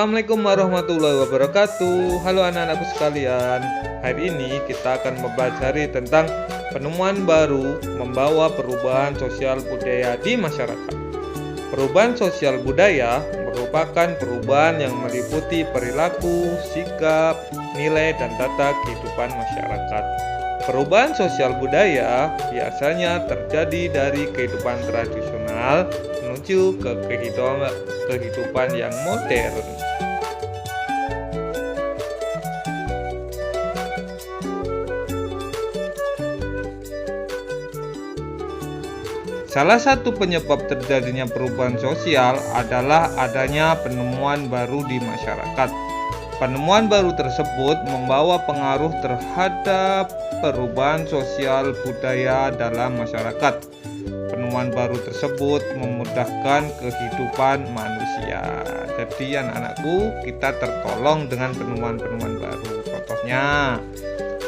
Assalamualaikum warahmatullahi wabarakatuh. Halo anak-anakku sekalian. Hari ini kita akan mempelajari tentang penemuan baru membawa perubahan sosial budaya di masyarakat. Perubahan sosial budaya merupakan perubahan yang meliputi perilaku, sikap, nilai, dan tata kehidupan masyarakat. Perubahan sosial budaya biasanya terjadi dari kehidupan tradisional menuju ke kehidupan yang modern. Salah satu penyebab terjadinya perubahan sosial adalah adanya penemuan baru di masyarakat. Penemuan baru tersebut membawa pengaruh terhadap perubahan sosial budaya dalam masyarakat. Penemuan baru tersebut memudahkan kehidupan manusia. Jadi anak-anakku, kita tertolong dengan penemuan-penemuan baru. Contohnya,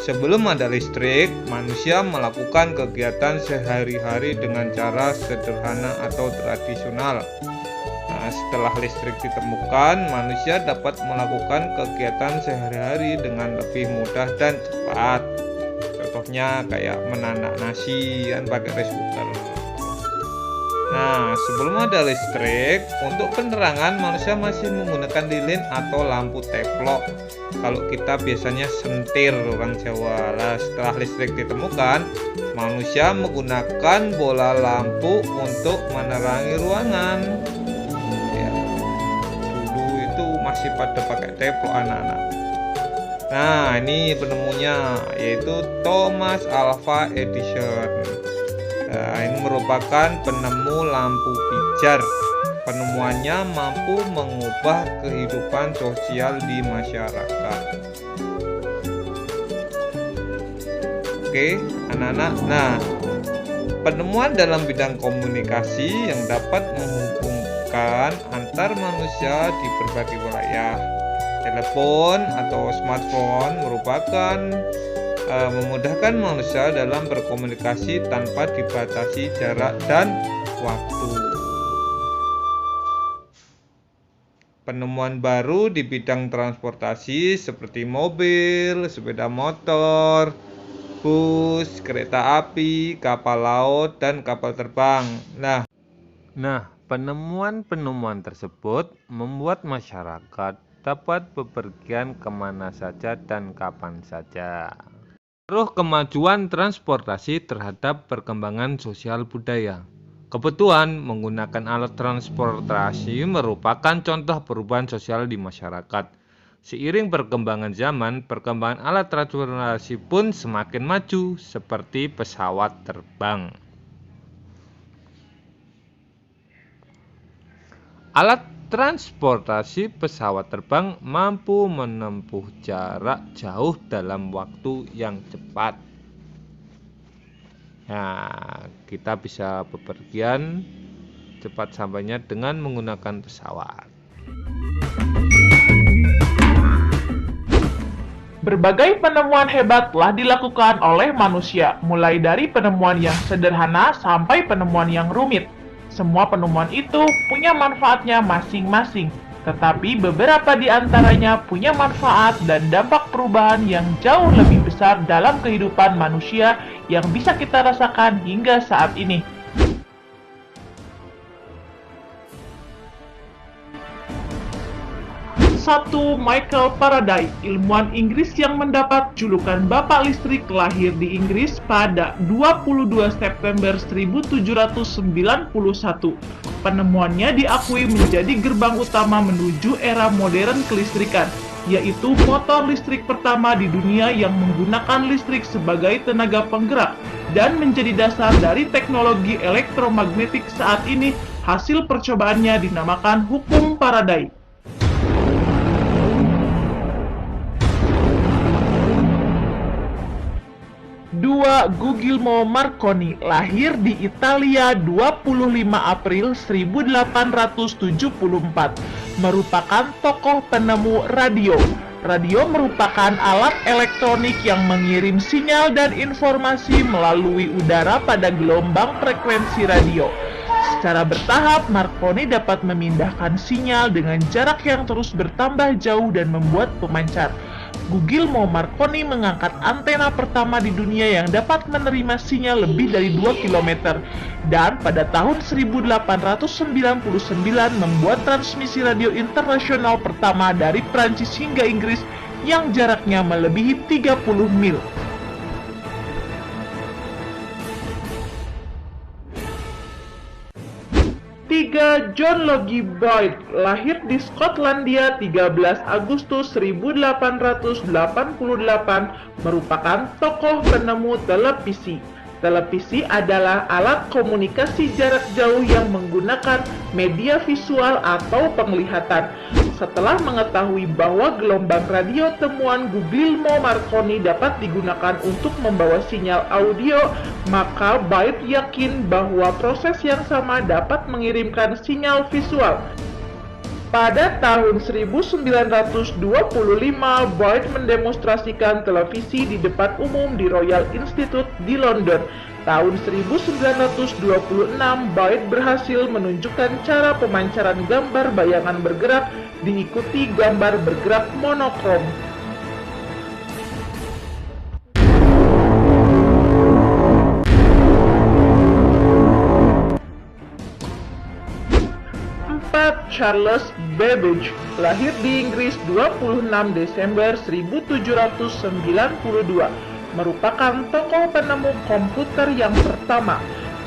sebelum ada listrik, manusia melakukan kegiatan sehari-hari dengan cara sederhana atau tradisional. Setelah listrik ditemukan, manusia dapat melakukan kegiatan sehari-hari dengan lebih mudah dan cepat. Contohnya kayak menanak nasi kan pakai rice cooker. Nah, sebelum ada listrik, untuk penerangan manusia masih menggunakan lilin atau lampu teplok. Kalau kita biasanya sentir orang Jawa. Nah, setelah listrik ditemukan, manusia menggunakan bola lampu untuk menerangi ruangan. Masih pada pakai teplok anak-anak. Nah, ini penemunya yaitu Thomas Alva Edison. Nah, ini merupakan penemu lampu pijar. Penemuannya mampu mengubah kehidupan sosial di masyarakat. Oke, anak-anak. Nah, penemuan dalam bidang komunikasi yang dapat menghubungkan antar manusia di berbagai wilayah. Telepon atau smartphone merupakan memudahkan manusia dalam berkomunikasi tanpa dibatasi jarak dan waktu. Penemuan baru di bidang transportasi seperti mobil, sepeda motor, bus, kereta api, kapal laut, dan kapal terbang. Nah, penemuan-penemuan tersebut membuat masyarakat dapat bepergian kemana saja dan kapan saja. Pengaruh kemajuan transportasi terhadap perkembangan sosial budaya. Kebutuhan menggunakan alat transportasi merupakan contoh perubahan sosial di masyarakat. Seiring perkembangan zaman, perkembangan alat transportasi pun semakin maju, seperti pesawat terbang. Alat transportasi pesawat terbang mampu menempuh jarak jauh dalam waktu yang cepat. Nah, kita bisa bepergian cepat sampainya dengan menggunakan pesawat. Berbagai penemuan hebat telah dilakukan oleh manusia, mulai dari penemuan yang sederhana sampai penemuan yang rumit. Semua penemuan itu punya manfaatnya masing-masing, tetapi beberapa di antaranya punya manfaat dan dampak perubahan yang jauh lebih besar dalam kehidupan manusia yang bisa kita rasakan hingga saat ini. 1. Michael Faraday, ilmuwan Inggris yang mendapat julukan Bapak Listrik, lahir di Inggris pada 22 September 1791. Penemuannya diakui menjadi gerbang utama menuju era modern kelistrikan, yaitu motor listrik pertama di dunia yang menggunakan listrik sebagai tenaga penggerak dan menjadi dasar dari teknologi elektromagnetik saat ini. Hasil percobaannya dinamakan hukum Faraday. 2. Guglielmo Marconi, lahir di Italia 25 April 1874, merupakan tokoh penemu radio. Radio merupakan alat elektronik yang mengirim sinyal dan informasi melalui udara pada gelombang frekuensi radio. Secara bertahap, Marconi dapat memindahkan sinyal dengan jarak yang terus bertambah jauh dan membuat pemancar. Guglielmo Marconi mengangkat antena pertama di dunia yang dapat menerima sinyal lebih dari 2 km dan pada tahun 1899 membuat transmisi radio internasional pertama dari Prancis hingga Inggris yang jaraknya melebihi 30 mil. 3. John Logie Boyd, lahir di Skotlandia 13 Agustus 1888, merupakan tokoh penemu televisi. Televisi adalah alat komunikasi jarak jauh yang menggunakan media visual atau penglihatan. Setelah mengetahui bahwa gelombang radio temuan Guglielmo Marconi dapat digunakan untuk membawa sinyal audio, maka Boyd yakin bahwa proses yang sama dapat mengirimkan sinyal visual. Pada tahun 1925, Boyd mendemonstrasikan televisi di depan umum di Royal Institute di London. Tahun 1926, Boyd berhasil menunjukkan cara pemancaran gambar bayangan bergerak diikuti gambar bergerak monokrom. Charles Babbage, lahir di Inggris 26 Desember 1792, merupakan tokoh penemu komputer yang pertama.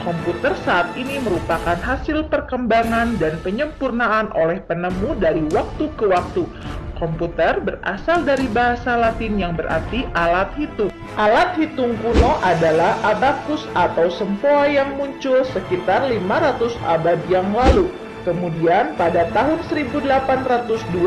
Komputer saat ini merupakan hasil perkembangan dan penyempurnaan oleh penemu dari waktu ke waktu. Komputer berasal dari bahasa Latin yang berarti alat hitung. Alat hitung kuno adalah abacus atau sempoa yang muncul sekitar 500 abad yang lalu. Kemudian pada tahun 1822,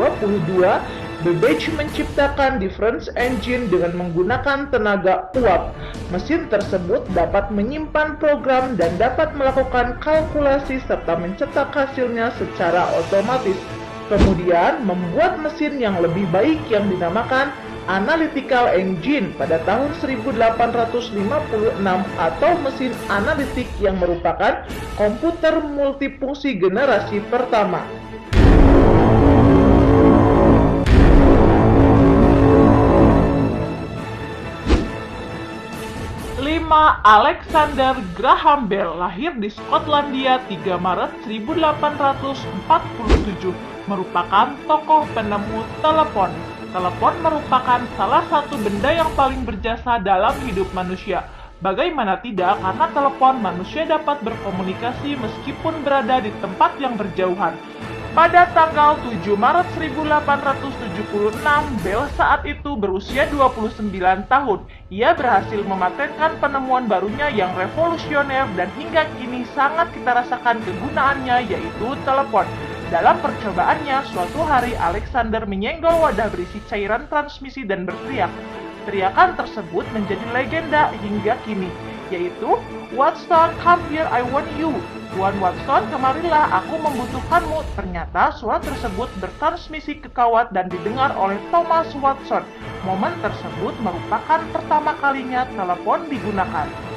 Babbage menciptakan difference engine dengan menggunakan tenaga uap. Mesin tersebut dapat menyimpan program dan dapat melakukan kalkulasi serta mencetak hasilnya secara otomatis. Kemudian membuat mesin yang lebih baik yang dinamakan analytical engine pada tahun 1856 atau mesin analitik yang merupakan komputer multifungsi generasi pertama. 5. Alexander Graham Bell, lahir di Skotlandia 3 Maret 1847, merupakan tokoh penemu telepon. Telepon merupakan salah satu benda yang paling berjasa dalam hidup manusia. Bagaimana tidak, karena telepon manusia dapat berkomunikasi meskipun berada di tempat yang berjauhan. Pada tanggal 7 Maret 1876, Bell saat itu berusia 29 tahun. Ia berhasil mematenkan penemuan barunya yang revolusioner dan hingga kini sangat kita rasakan kegunaannya, yaitu telepon. Dalam percobaannya, suatu hari Alexander menyenggol wadah berisi cairan transmisi dan berteriak. Teriakan tersebut menjadi legenda hingga kini, yaitu, "Watson, come here, I want you." Tuan Watson, kemarilah, aku membutuhkanmu. Ternyata suara tersebut bertransmisi ke kawat dan didengar oleh Thomas Watson. Momen tersebut merupakan pertama kalinya telepon digunakan.